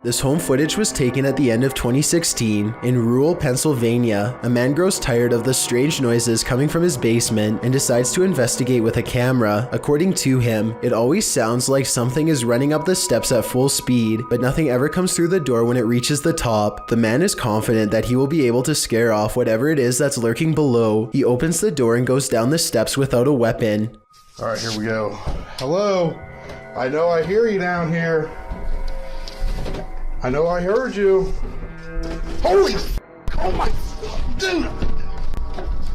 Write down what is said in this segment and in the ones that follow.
This home footage was taken at the end of 2016 in rural Pennsylvania. A man grows tired of the strange noises coming from his basement and decides to investigate with a camera. According to him, it always sounds like something is running up the steps at full speed, but nothing ever comes through the door when it reaches the top. The man is confident that he will be able to scare off whatever it is that's lurking below. He opens the door and goes down the steps without a weapon. All right, here we go. Hello? I know I hear you down here. I know I heard you. Holy oh my, dude.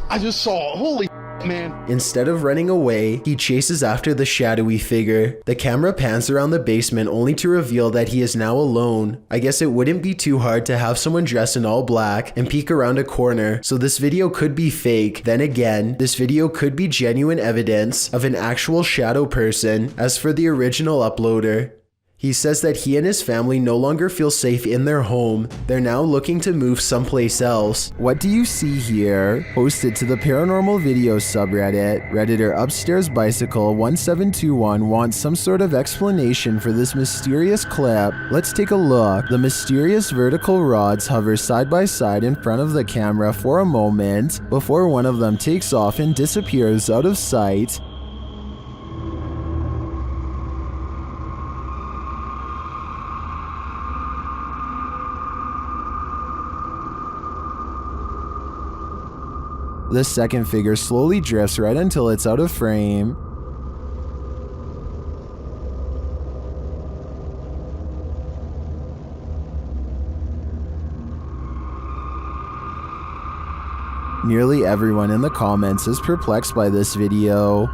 I just saw, holy man. Instead of running away, he chases after the shadowy figure. The camera pans around the basement only to reveal that he is now alone. I guess it wouldn't be too hard to have someone dressed in all black and peek around a corner, so this video could be fake. Then again, this video could be genuine evidence of an actual shadow person. As for the original uploader, he says that he and his family no longer feel safe in their home. They're now looking to move someplace else. What do you see here? Posted to the paranormal video subreddit, Redditor Upstairs Bicycle 1721 wants some sort of explanation for this mysterious clip. Let's take a look. The mysterious vertical rods hover side by side in front of the camera for a moment before one of them takes off and disappears out of sight. The second figure slowly drifts right until it's out of frame. Nearly everyone in the comments is perplexed by this video.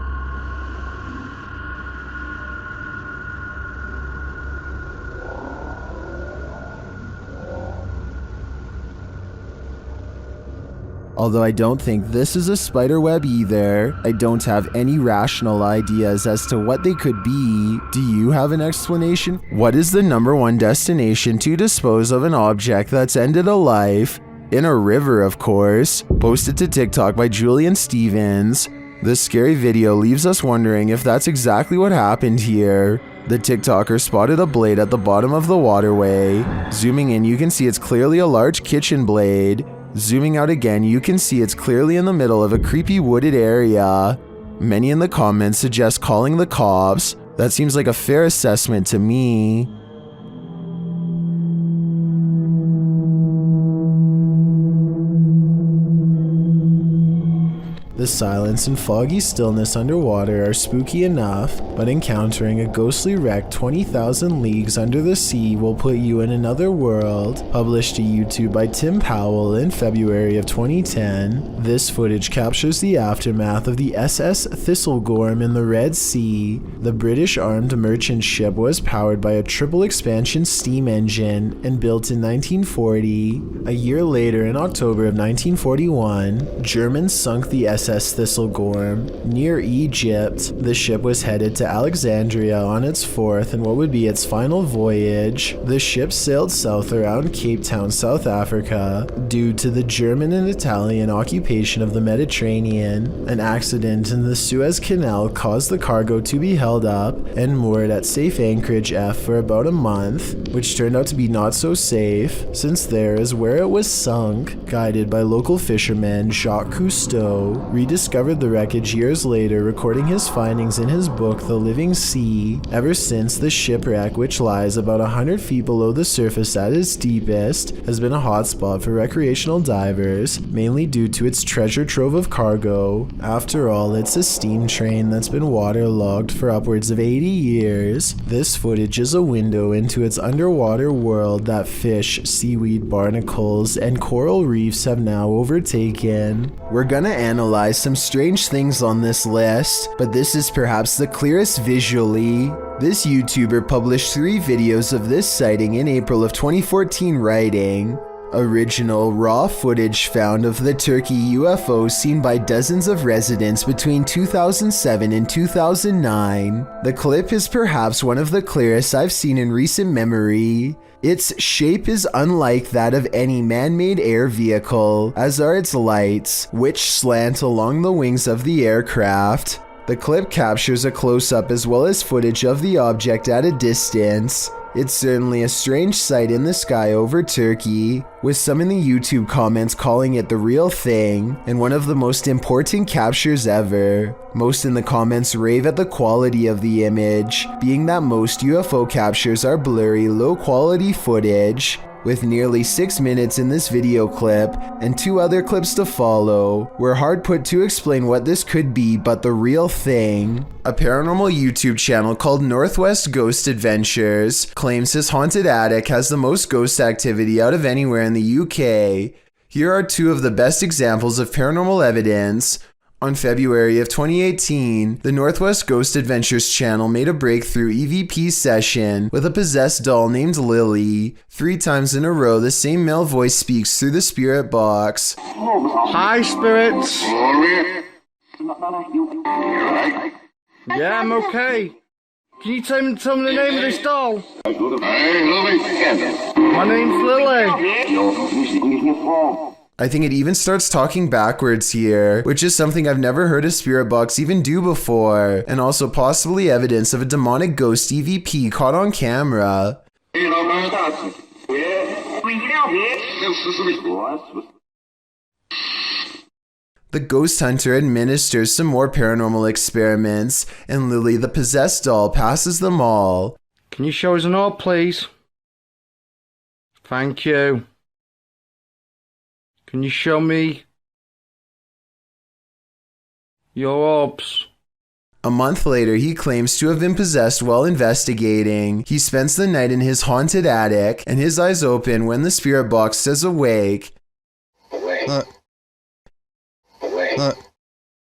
Although I don't think this is a spider web either. I don't have any rational ideas as to what they could be. Do you have an explanation? What is the #1 destination to dispose of an object that's ended a life? In a river, of course. Posted to TikTok by Julian Stevens. This scary video leaves us wondering if that's exactly what happened here. The TikToker spotted a blade at the bottom of the waterway. Zooming in, you can see it's clearly a large kitchen blade. Zooming out again, you can see it's clearly in the middle of a creepy wooded area. Many in the comments suggest calling the cops. That seems like a fair assessment to me. The silence and foggy stillness underwater are spooky enough, but encountering a ghostly wreck 20,000 leagues under the sea will put you in another world. Published to YouTube by Tim Powell in February of 2010, this footage captures the aftermath of the SS Thistlegorm in the Red Sea. The British armed merchant ship was powered by a triple expansion steam engine and built in 1940. A year later, in October of 1941, Germans sunk the SS Thistlegorm near Egypt. The ship was headed to Alexandria on its fourth and what would be its final voyage. The ship sailed south around Cape Town, South Africa. Due to the German and Italian occupation of the Mediterranean, an accident in the Suez Canal caused the cargo to be held up and moored at safe anchorage F for about a month, which turned out to be not so safe, since there is where it was sunk. Guided by local fisherman Jacques Cousteau, rediscovered the wreckage years later, recording his findings in his book The Living Sea. Ever since, the shipwreck, which lies about 100 feet below the surface at its deepest, has been a hotspot for recreational divers, mainly due to its treasure trove of cargo. After all, it's a steam train that's been waterlogged for upwards of 80 years. This footage is a window into its underwater world that fish, seaweed, barnacles, and coral reefs have now overtaken. We're gonna analyze some strange things on this list, but this is perhaps the clearest visually. This YouTuber published 3 videos of this sighting in April of 2014, writing, "Original raw footage found of the Turkey UFO seen by dozens of residents between 2007 and 2009. The clip is perhaps one of the clearest I've seen in recent memory. Its shape is unlike that of any man-made air vehicle, as are its lights, which slant along the wings of the aircraft. The clip captures a close-up as well as footage of the object at a distance. It's certainly a strange sight in the sky over Turkey, with some in the YouTube comments calling it the real thing and one of the most important captures ever. Most in the comments rave at the quality of the image, being that most UFO captures are blurry, low quality footage. With nearly 6 minutes in this video clip and 2 other clips to follow, we're hard put to explain what this could be but the real thing. A paranormal YouTube channel called Northwest Ghost Adventures claims his haunted attic has the most ghost activity out of anywhere in the UK. Here are 2 of the best examples of paranormal evidence. On February of 2018, the Northwest Ghost Adventures channel made a breakthrough EVP session with a possessed doll named Lily. 3 times in a row, the same male voice speaks through the spirit box. Hi, spirits. Yeah, I'm okay. Can you tell me the name of this doll? My name's Lily. I think it even starts talking backwards here, which is something I've never heard a spirit box even do before, and also possibly evidence of a demonic ghost EVP caught on camera. The ghost hunter administers some more paranormal experiments, and Lily the possessed doll passes them all. Can you show us an orb, please? Thank you. Can you show me your orbs? A month later, he claims to have been possessed while investigating. He spends the night in his haunted attic, and his eyes open when the spirit box says awake.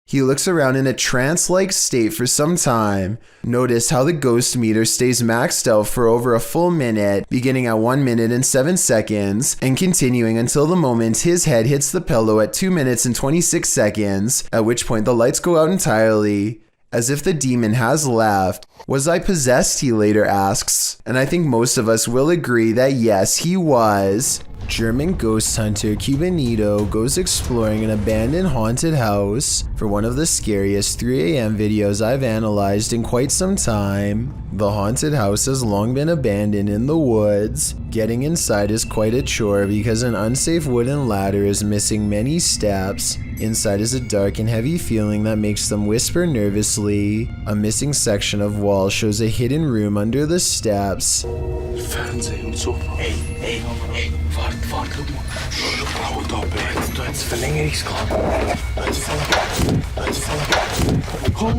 He looks around in a trance-like state for some time. Notice how the ghost meter stays maxed out for over a full minute, beginning at 1 minute and 7 seconds, and continuing until the moment his head hits the pillow at 2 minutes and 26 seconds, at which point the lights go out entirely. As if the demon has left. Was I possessed, he later asks, and I think most of us will agree that yes, he was. German ghost hunter Cubanito goes exploring an abandoned haunted house for one of the scariest 3 a.m. videos I've analyzed in quite some time. The haunted house has long been abandoned in the woods. Getting inside is quite a chore because an unsafe wooden ladder is missing many steps. Inside is a dark and heavy feeling that makes them whisper nervously. A missing section of wall shows a hidden room under the steps. Fernsehen und Sofa. Ey, warte, guck mal. Şu blaue Doppel. Du hättest Verlängerungsgrad. Komm.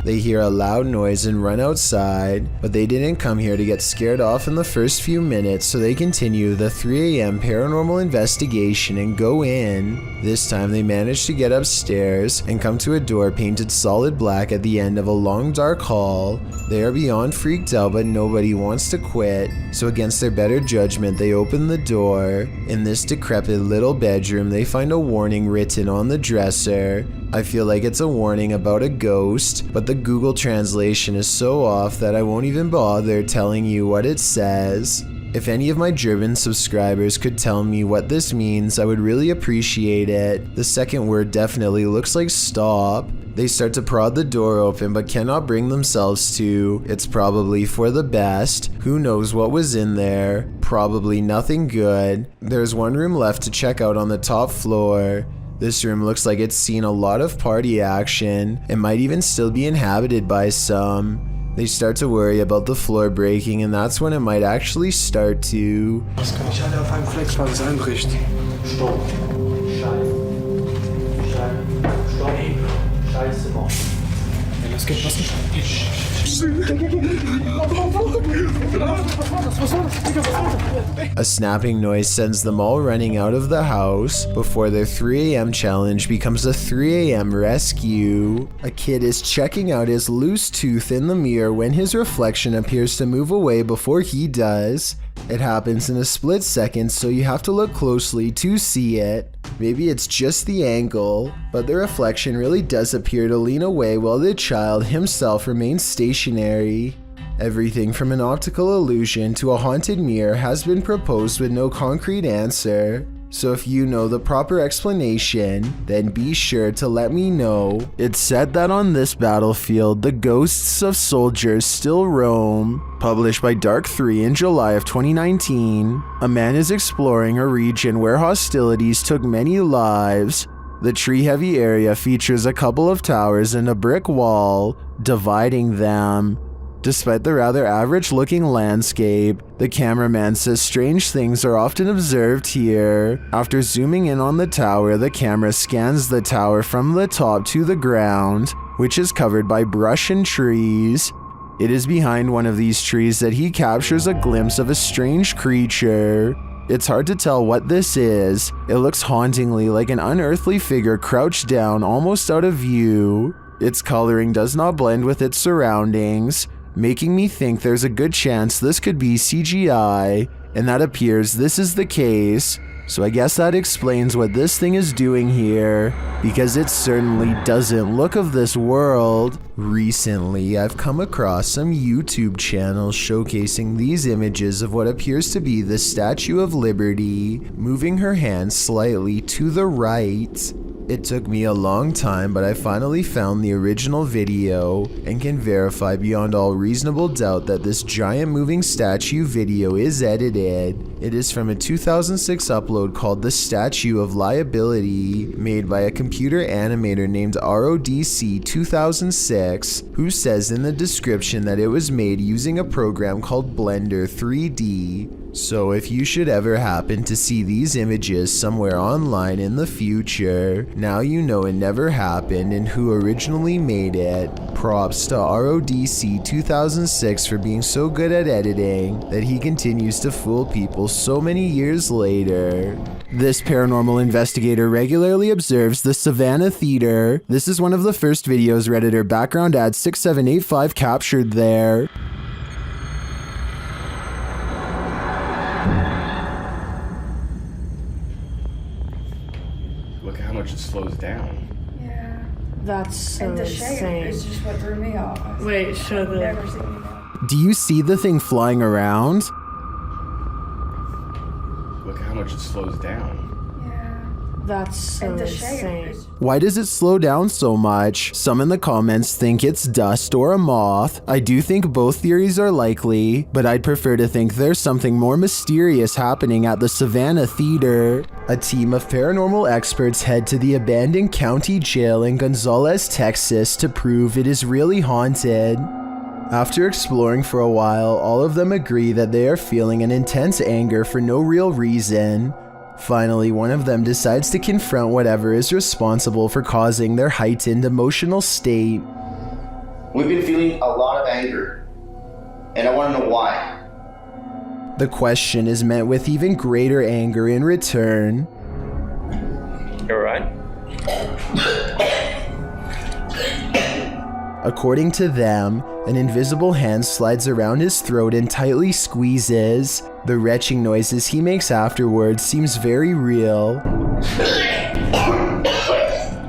They hear a loud noise and run outside, but they didn't come here to get scared off in the first few minutes, so they continue the 3 a.m. paranormal investigation and go in. This time they manage to get upstairs and come to a door painted solid black at the end of a long dark hall. They are beyond freaked out, but nobody wants to quit, so against their better judgment they open the door. In this decrepit little bedroom they find a warning written on the dresser. I feel like it's a warning about a ghost, but the Google translation is so off that I won't even bother telling you what it says. If any of my German subscribers could tell me what this means, I would really appreciate it. The second word definitely looks like stop. They start to prod the door open but cannot bring themselves to. It's probably for the best. Who knows what was in there? Probably nothing good. There's one room left to check out on the top floor. This room looks like it's seen a lot of party action. It might even still be inhabited by some. They start to worry about the floor breaking, and that's when it might actually start to. Das kann nicht alle auf einem Flex, weil es einbricht. Stopp. Scheiße, Mann. Ja, los geht's, was geht? A snapping noise sends them all running out of the house before their 3 a.m. challenge becomes a 3 a.m. rescue. A kid is checking out his loose tooth in the mirror when his reflection appears to move away before he does. It happens in a split second, so you have to look closely to see it. Maybe it's just the angle, but the reflection really does appear to lean away while the child himself remains stationary. Everything from an optical illusion to a haunted mirror has been proposed with no concrete answer. So if you know the proper explanation, then be sure to let me know. It's said that on this battlefield, the ghosts of soldiers still roam. Published by Dark 3 in July of 2019, a man is exploring a region where hostilities took many lives. The tree-heavy area features a couple of towers and a brick wall dividing them. Despite the rather average-looking landscape, the cameraman says strange things are often observed here. After zooming in on the tower, the camera scans the tower from the top to the ground, which is covered by brush and trees. It is behind one of these trees that he captures a glimpse of a strange creature. It's hard to tell what this is. It looks hauntingly like an unearthly figure crouched down almost out of view. Its coloring does not blend with its surroundings, making me think there's a good chance this could be CGI, and that appears this is the case. So I guess that explains what this thing is doing here, because it certainly doesn't look of this world. Recently, I've come across some YouTube channels showcasing these images of what appears to be the Statue of Liberty, moving her hand slightly to the right. It took me a long time, but I finally found the original video and can verify beyond all reasonable doubt that this giant moving statue video is edited. It is from a 2006 upload called The Statue of Liability, made by a computer animator named RODC 2006, who says in the description that it was made using a program called Blender 3D. So if you should ever happen to see these images somewhere online in the future, now you know it never happened and who originally made it. Props to RODC 2006 for being so good at editing that he continues to fool people so many years later. This paranormal investigator regularly observes the Savannah Theater. This is one of the first videos Redditor background ad 6785 captured there. Look at how much it slows down. Yeah. That's so And the shape insane. is just what threw me off. Wait, show I've the... never seen that. Do you see the thing flying around? Look at how much it slows down. That's so And the shape insane. is Why does it slow down so much? Some in the comments think it's dust or a moth. I do think both theories are likely, but I'd prefer to think there's something more mysterious happening at the Savannah Theater. A team of paranormal experts head to the abandoned county jail in Gonzales, Texas to prove it is really haunted. After exploring for a while, all of them agree that they are feeling an intense anger for no real reason. Finally, one of them decides to confront whatever is responsible for causing their heightened emotional state. We've been feeling a lot of anger, and I want to know why. The question is met with even greater anger in return. You alright? According to them, an invisible hand slides around his throat and tightly squeezes. The retching noises he makes afterwards seems very real.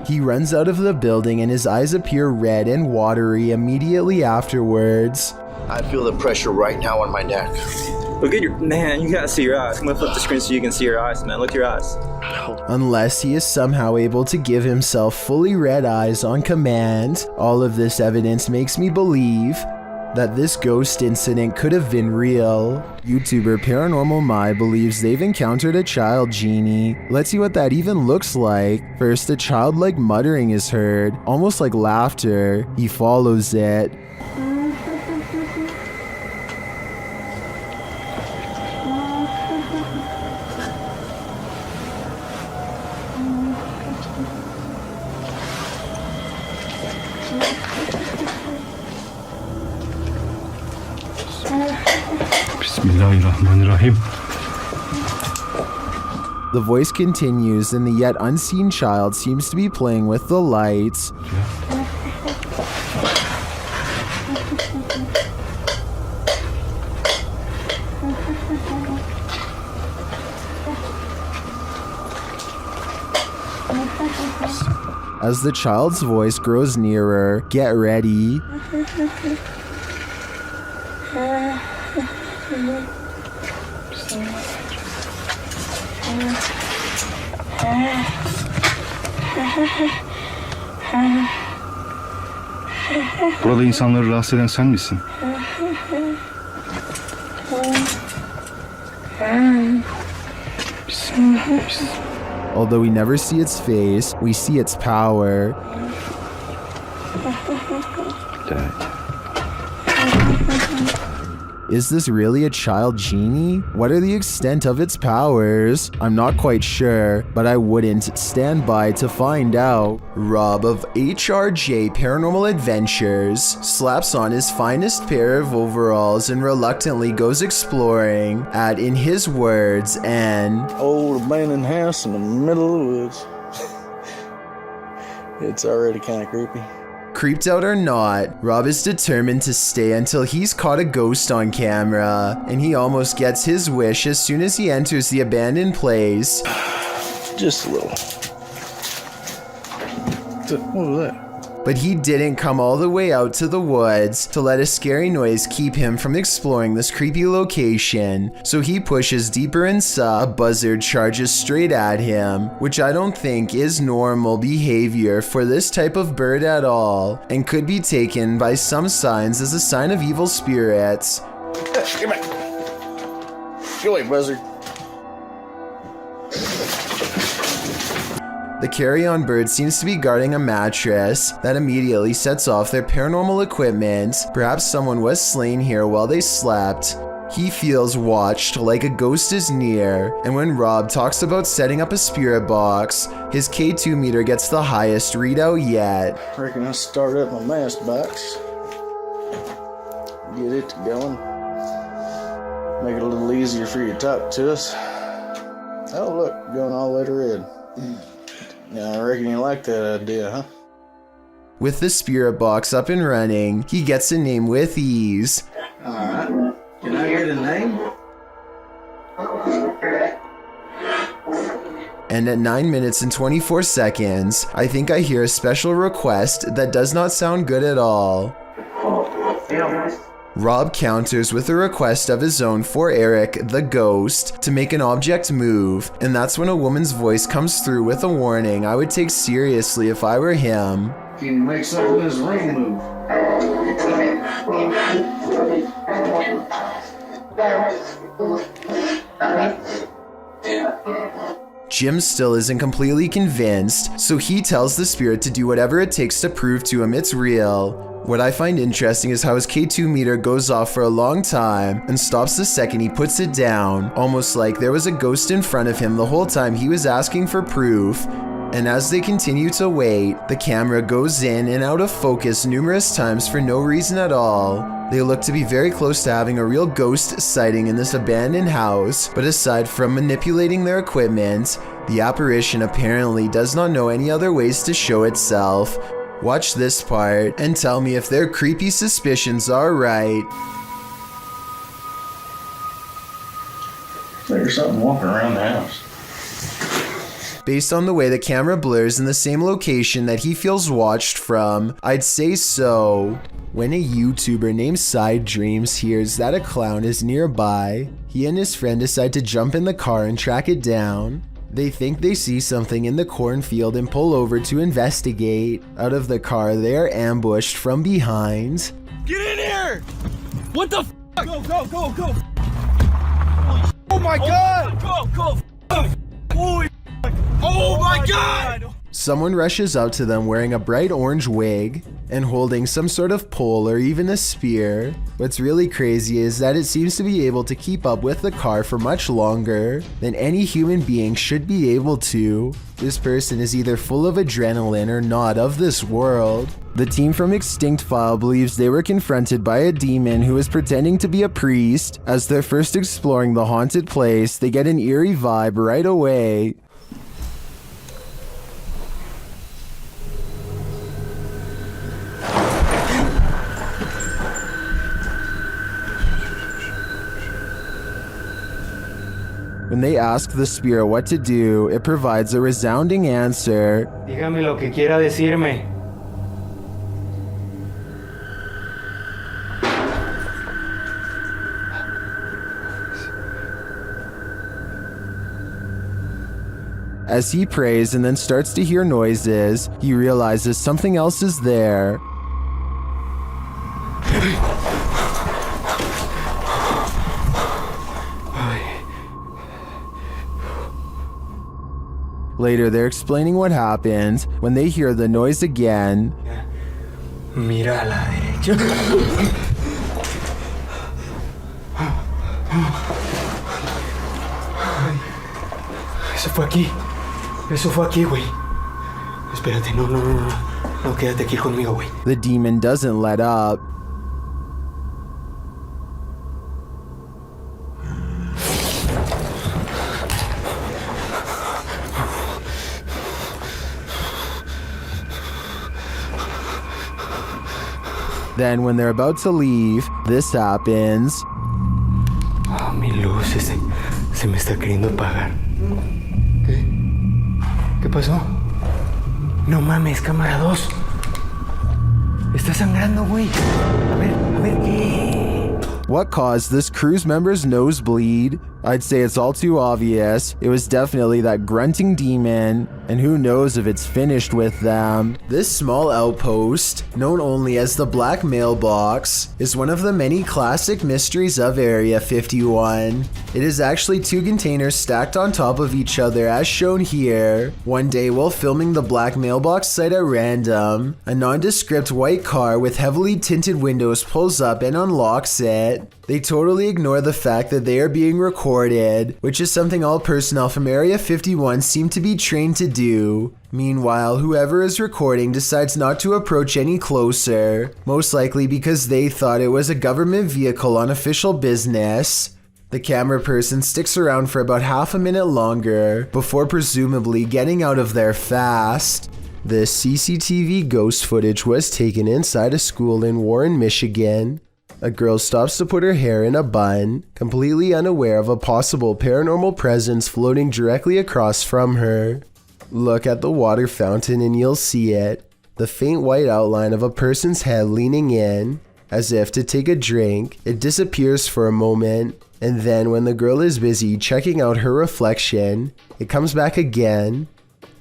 He runs out of the building and his eyes appear red and watery immediately afterwards. I feel the pressure right now on my neck. Look at your... Man, you gotta see your eyes. I'm gonna flip the screen so you can see your eyes, man. Look at your eyes. Unless he is somehow able to give himself fully red eyes on command. All of this evidence makes me believe that this ghost incident could have been real. YouTuber Paranormal Mai believes they've encountered a child genie. Let's see what that even looks like. First, a childlike muttering is heard, almost like laughter. He follows it. Bismillahirrahmanirrahim. The voice continues and the yet unseen child seems to be playing with the lights. As the child's voice grows nearer, get ready. Burada insanları rahatsız eden sen misin? Although we never see its face, we see its power. Is this really a child genie? What are the extent of its powers? I'm not quite sure, but I wouldn't stand by to find out. Rob of HRJ Paranormal Adventures slaps on his finest pair of overalls and reluctantly goes exploring at, in his words, an old abandoned house in the middle of the woods. It's already kind of creepy. Creeped out or not, Rob is determined to stay until he's caught a ghost on camera, and he almost gets his wish as soon as he enters the abandoned place. Just a little. What was that? But he didn't come all the way out to the woods to let a scary noise keep him from exploring this creepy location, so he pushes deeper inside. A buzzard charges straight at him, which I don't think is normal behavior for this type of bird at all, and could be taken by some signs as a sign of evil spirits. Come back. Go away, buzzard. The carry-on bird seems to be guarding a mattress that immediately sets off their paranormal equipment. Perhaps someone was slain here while they slept. He feels watched, like a ghost is near, and when Rob talks about setting up a spirit box, his K2 meter gets the highest readout yet. I reckon I'll start up my mask box. Get it going. Make it a little easier for you to talk to us. Oh look, going all the way to red. Yeah, I reckon you like that idea, huh? With the spirit box up and running, he gets a name with ease. Alright. Can I get a name? And at 9 minutes and 24 seconds, I think I hear a special request that does not sound good at all. Rob counters with a request of his own for Eric, the ghost, to make an object move, and that's when a woman's voice comes through with a warning I would take seriously if I were him. Can you make something in this ring move? Jim still isn't completely convinced, so he tells the spirit to do whatever it takes to prove to him it's real. What I find interesting is how his K2 meter goes off for a long time and stops the second he puts it down, almost like there was a ghost in front of him the whole time he was asking for proof. And as they continue to wait, the camera goes in and out of focus numerous times for no reason at all. They look to be very close to having a real ghost sighting in this abandoned house, but aside from manipulating their equipment, the apparition apparently does not know any other ways to show itself. Watch this part and tell me if their creepy suspicions are right. There's something walking around the house. Based on the way the camera blurs in the same location that he feels watched from, I'd say so. When a YouTuber named Side Dreams hears that a clown is nearby, he and his friend decide to jump in the car and track it down. They think they see something in the cornfield and pull over to investigate. Out of the car, they are ambushed from behind. Get in here! What the f? Go, go, go, go! Oh my god! Go, go! Holy oh my god! Someone rushes out to them wearing a bright orange wig and holding some sort of pole or even a spear. What's really crazy is that it seems to be able to keep up with the car for much longer than any human being should be able to. This person is either full of adrenaline or not of this world. The team from Extinct File believes they were confronted by a demon who is pretending to be a priest. As they're first exploring the haunted place, they get an eerie vibe right away. When they ask the spirit what to do, it provides a resounding answer. Dígame lo que quiera decirme. As he prays and then starts to hear noises, he realizes something else is there. Later, they're explaining what happened when they hear the noise again. Mira a la derecha. Eso fue aquí, güey. Espérate, no, quédate aquí conmigo, güey. The demon doesn't let up. Then when they're about to leave, this happens. Ah, mi luz se me está queriendo apagar. ¿Qué pasó? No mames, cámara 2. Está sangrando, güey. A ver, ¿qué? What caused this crew's member's nosebleed? I'd say it's all too obvious. It was definitely that grunting demon, and who knows if it's finished with them. This small outpost, known only as the Black Mailbox, is one of the many classic mysteries of Area 51. It is actually 2 containers stacked on top of each other as shown here. One day while filming the Black Mailbox site at random, a nondescript white car with heavily tinted windows pulls up and unlocks it. They totally ignore the fact that they are being recorded, which is something all personnel from Area 51 seem to be trained to do. Meanwhile, whoever is recording decides not to approach any closer, most likely because they thought it was a government vehicle on official business. The camera person sticks around for about half a minute longer, before presumably getting out of there fast. This CCTV ghost footage was taken inside a school in Warren, Michigan. A girl stops to put her hair in a bun, completely unaware of a possible paranormal presence floating directly across from her. Look at the water fountain and you'll see it. The faint white outline of a person's head leaning in, as if to take a drink. It disappears for a moment, and then when the girl is busy checking out her reflection, it comes back again,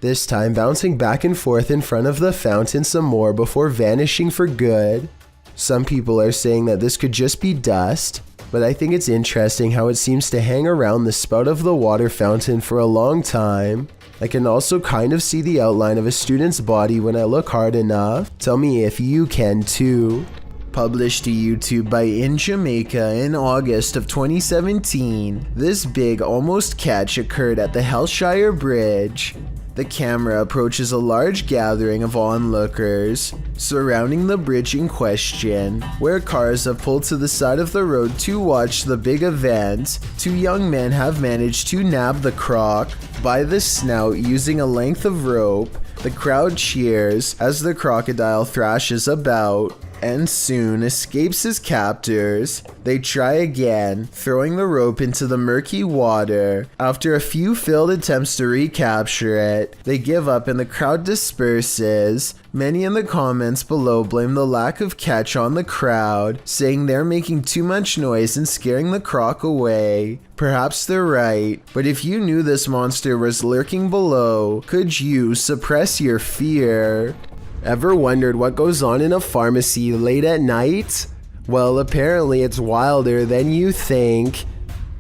this time bouncing back and forth in front of the fountain some more before vanishing for good. Some people are saying that this could just be dust, but I think it's interesting how it seems to hang around the spout of the water fountain for a long time. I can also kind of see the outline of a student's body when I look hard enough. Tell me if you can too. Published to YouTube by In Jamaica in August of 2017, this big almost catch occurred at the Hellshire Bridge. The camera approaches a large gathering of onlookers surrounding the bridge in question, where cars have pulled to the side of the road to watch the big event. 2 young men have managed to nab the croc by the snout using a length of rope. The crowd cheers as the crocodile thrashes about and soon escapes his captors. They try again, throwing the rope into the murky water. After a few failed attempts to recapture it, they give up and the crowd disperses. Many in the comments below blame the lack of catch on the crowd, saying they're making too much noise and scaring the croc away. Perhaps they're right, but if you knew this monster was lurking below, could you suppress your fear? Ever wondered what goes on in a pharmacy late at night? Well, apparently it's wilder than you think.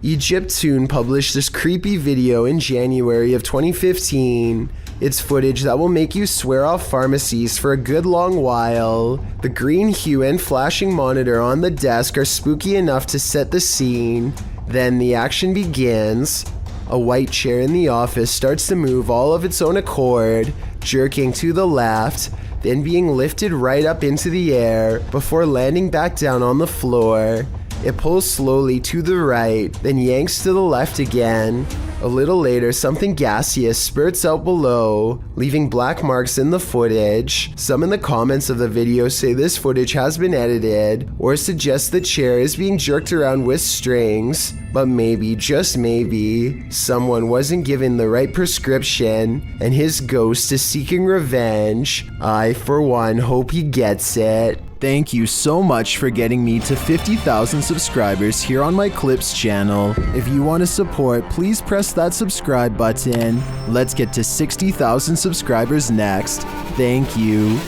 Egyptoon published this creepy video in January of 2015. It's footage that will make you swear off pharmacies for a good long while. The green hue and flashing monitor on the desk are spooky enough to set the scene. Then the action begins. A white chair in the office starts to move all of its own accord, jerking to the left, then being lifted right up into the air before landing back down on the floor. It pulls slowly to the right, then yanks to the left again. A little later, something gaseous spurts out below, leaving black marks in the footage. Some in the comments of the video say this footage has been edited, or suggest the chair is being jerked around with strings. But maybe, just maybe, someone wasn't given the right prescription, and his ghost is seeking revenge. I, for one, hope he gets it. Thank you so much for getting me to 50,000 subscribers here on my Clips channel. If you want to support, please press that subscribe button. Let's get to 60,000 subscribers next. Thank you.